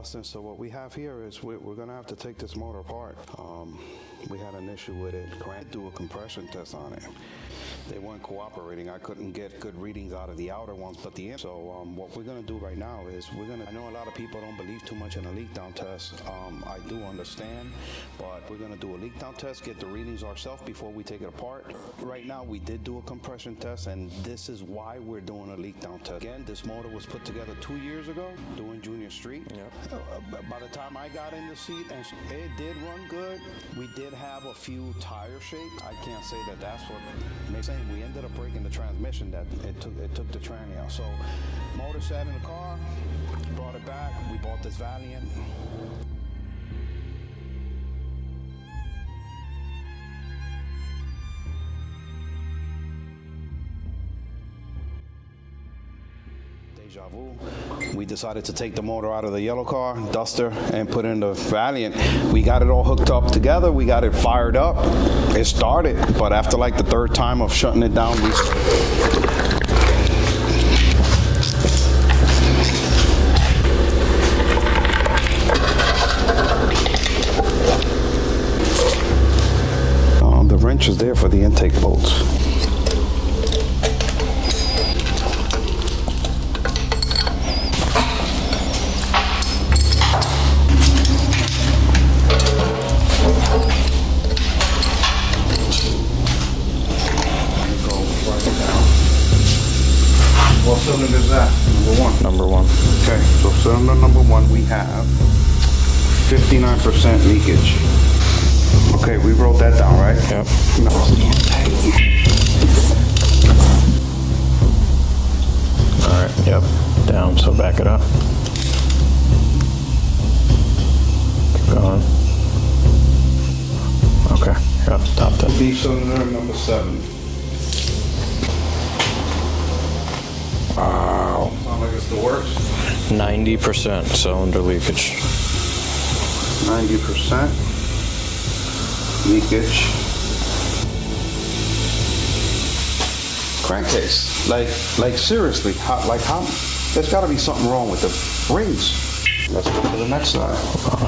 Dustin, so what we have here is we're gonna have to take this motor apart. We had an issue with it. Grant do a compression test on it. They weren't cooperating. I couldn't get good readings out of the outer ones, but the so what we're gonna do right now is I know a lot of people don't believe too much in a leak down test. I do understand, but we're gonna do a leak down test, get the readings ourselves before we take it apart. Right now, we did do a compression test, and this is why we're doing a leak down test. Again, this motor was put together 2 years ago, doing Junior Street. Yep. By the time I got in the seat, and it did run good. We did have a few tire shakes. I can't say that that's what makes sense. We ended up breaking the transmission. That it took the tranny out. So motor sat in the car, brought it back. We bought this Valiant. Deja vu. We decided to take the motor out of the yellow car, Duster, and put in the Valiant. We got it all hooked up together. We got it fired up. It started, but after like the third time of shutting it down, the wrench is there for the intake bolts. What cylinder is that? Number one? Number one. Okay, so cylinder number one, we have 59% leakage. Okay, we wrote that down, right? Yep. All right, yep. Down, so back it up. Keep going. Okay, yep, top that. Beef cylinder number 7. Wow. Sound like it's the worst? 90% cylinder leakage. 90% leakage. Crankcase. Like seriously, how, there's gotta be something wrong with the rings. Let's go to the next side.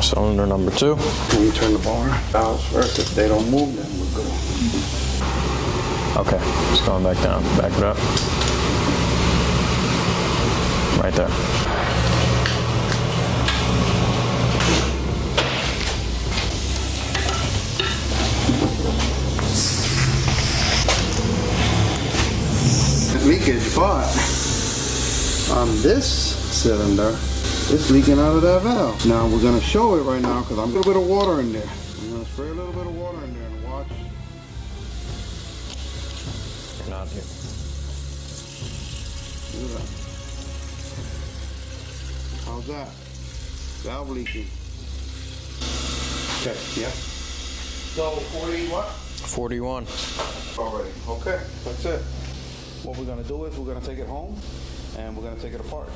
Cylinder number 2. When you turn the bar valves first, if they don't move, then we're good. Okay, it's going back down. Back it up. Right there. Leakage, but on this cylinder, it's leaking out of that valve. Now we're gonna show it right now because I'm a little bit of water in there. I'm gonna spray a little bit of water in there and watch. You're not here. Look at that. How's that? Valve leaking. Okay, yeah. So 40 what? 41. Already. Okay, that's it. What we're gonna do is we're gonna take it home and we're gonna take it apart.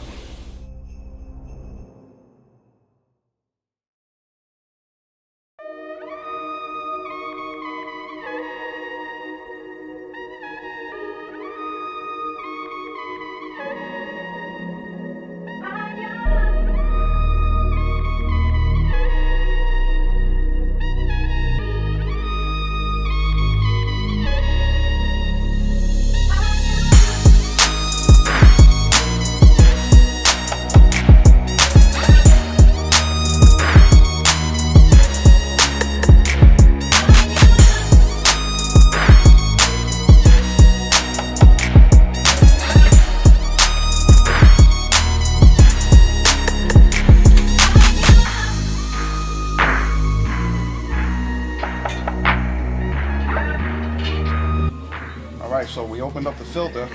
So we opened up the filter.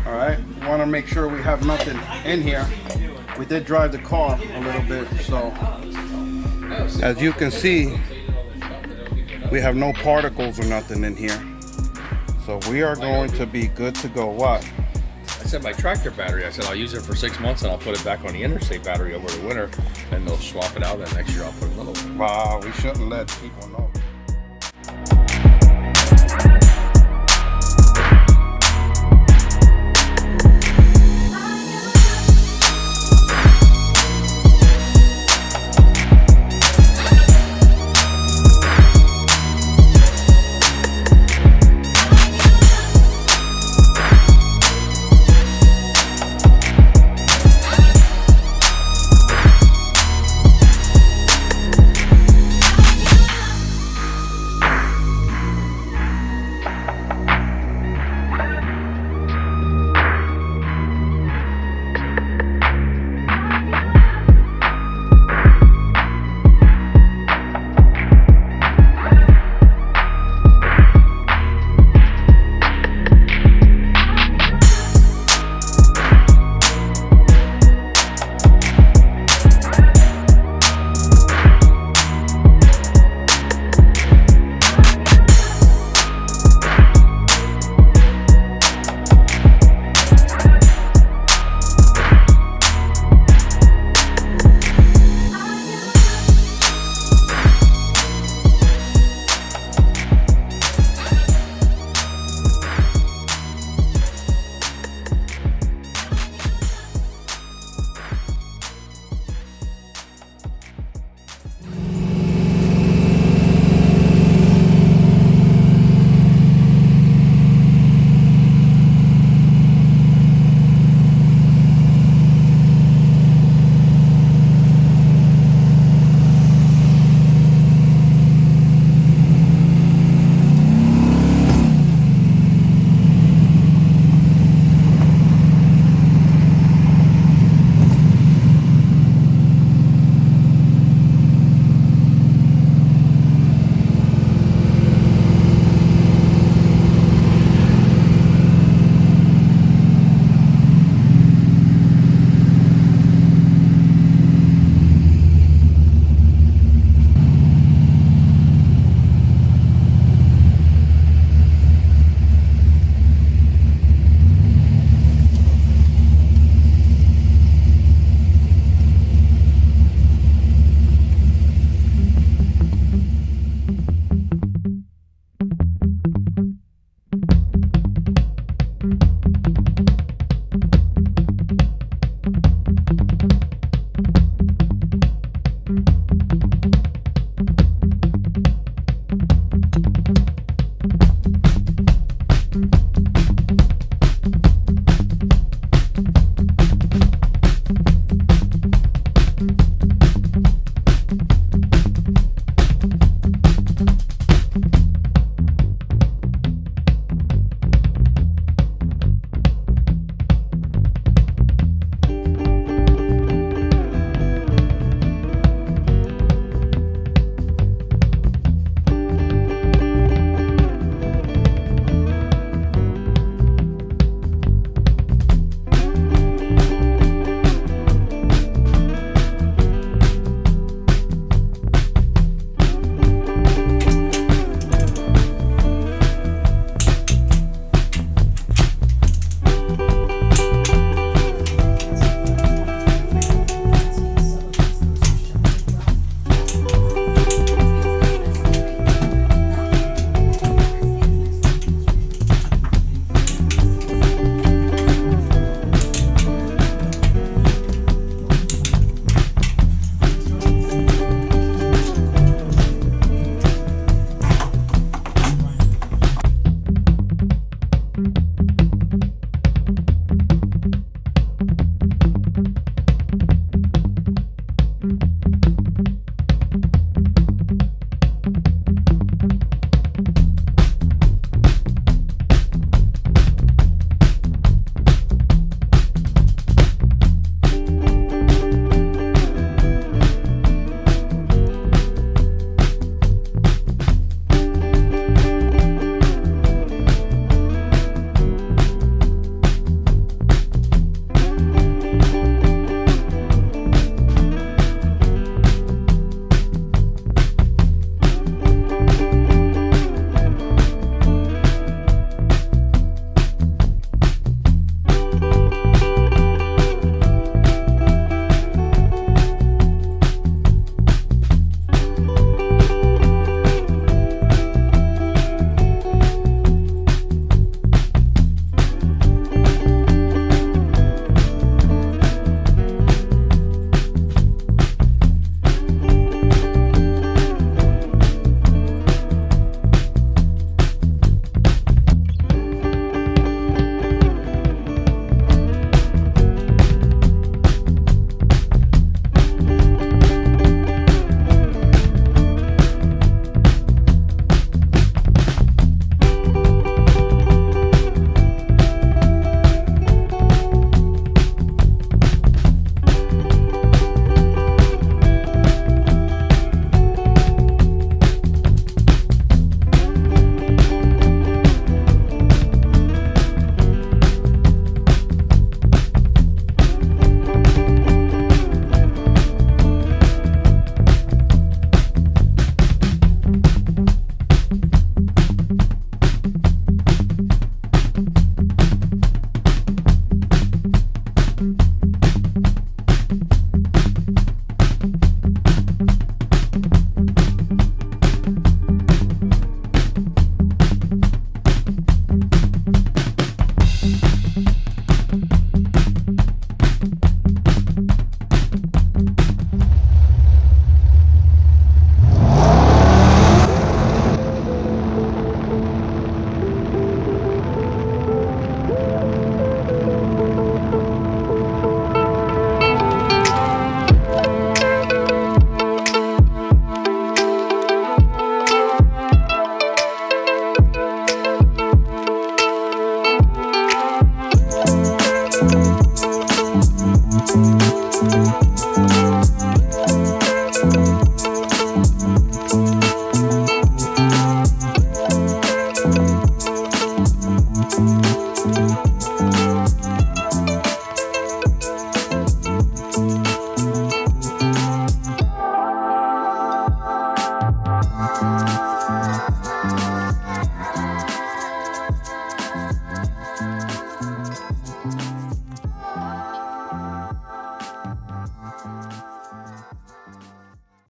All right, we want to make sure we have nothing in here. We did drive the car a little bit, so as you can see, we have no particles or nothing in here. So we are going to be good to go. What? I said my tractor battery, I said I'll use it for 6 months and I'll put it back on the interstate battery over the winter, and they'll swap it out, and next year I'll put another one. Wow, we shouldn't let people know.